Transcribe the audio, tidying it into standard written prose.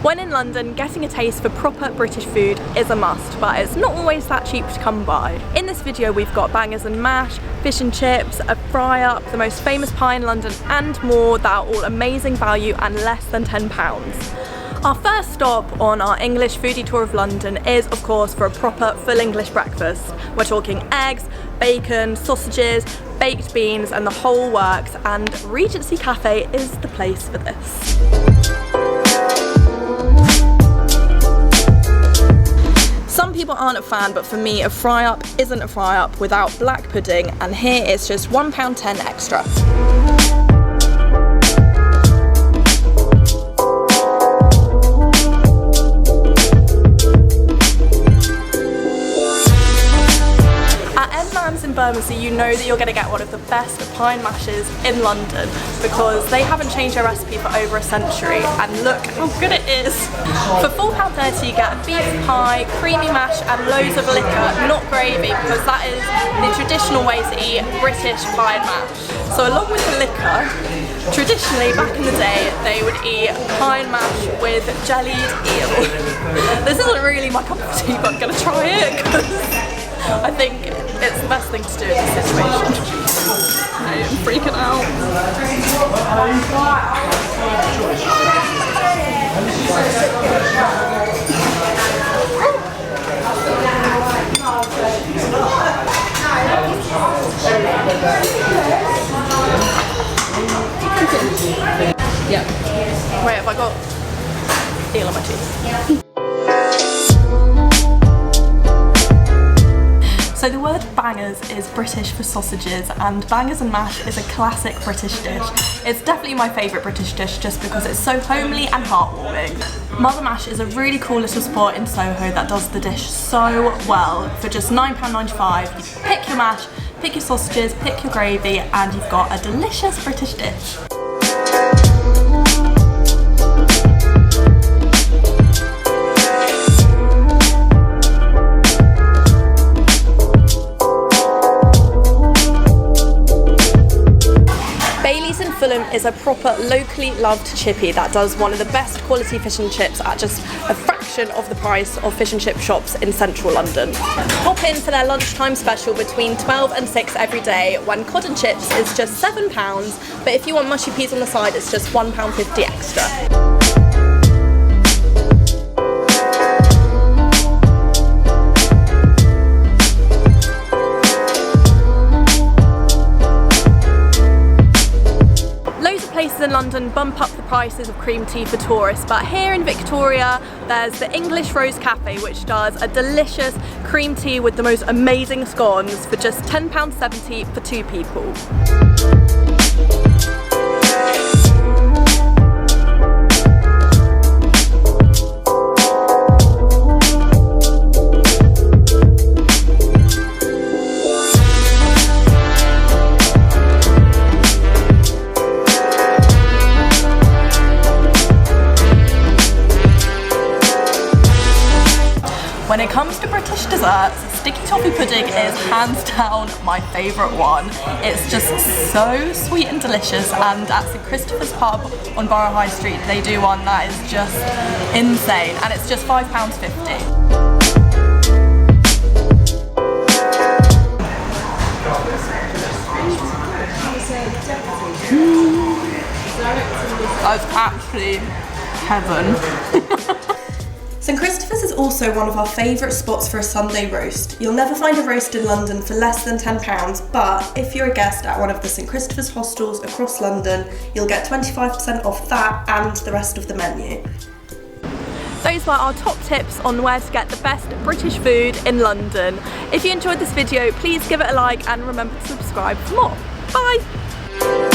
When in London, getting a taste for proper British food is a must, but it's not always that cheap to come by. In this video we've got bangers and mash, fish and chips, a fry-up, the most famous pie in London and more that are all amazing value and less than £10. Our first stop on our English foodie tour of London is of course for a proper full English breakfast. We're talking eggs, bacon, sausages, baked beans and the whole works, and Regency Cafe is the place for this. Some people aren't a fan, but for me a fry-up isn't a fry-up without black pudding, and here it's just £1.10 extra. M.Manze in Bermondsey, you know that you're going to get one of the best pie and mashes in London because they haven't changed their recipe for over a century, and look how good it is. For £4.30 you get a beef pie, creamy mash and loads of liquor, not gravy, because that is the traditional way to eat British pie and mash. So along with the liquor, traditionally back in the day they would eat pie and mash with jellied eel. This isn't really my cup of tea, but I'm going to try it because I think it's the best thing to do in this situation. I am freaking out. Yep. Wait, have I got eel on my teeth? So the word bangers is British for sausages, and bangers and mash is a classic British dish. It's definitely my favourite British dish just because it's so homely and heartwarming. Mother Mash is a really cool little spot in Soho that does the dish so well. For just £9.95 you pick your mash, pick your sausages, pick your gravy, and you've got a delicious British dish. Fulham is a proper locally loved chippy that does one of the best quality fish and chips at just a fraction of the price of fish and chip shops in central London. Hop in for their lunchtime special between 12 and 6 every day when cod and chips is just £7, but if you want mushy peas on the side it's just £1.50 extra. Places in London bump up the prices of cream tea for tourists, but here in Victoria there's the English Rose Cafe, which does a delicious cream tea with the most amazing scones for just £10.70 for 2 people. When it comes to British desserts, sticky toffee pudding is hands down my favourite one. It's just so sweet and delicious, and at St Christopher's pub on Borough High Street they do one that is just insane, and it's just £5.50. That's actually heaven. St Christopher's is also one of our favourite spots for a Sunday roast. You'll never find a roast in London for less than £10, but if you're a guest at one of the St Christopher's hostels across London, you'll get 25% off that and the rest of the menu. Those were our top tips on where to get the best British food in London. If you enjoyed this video, please give it a like and remember to subscribe for more. Bye!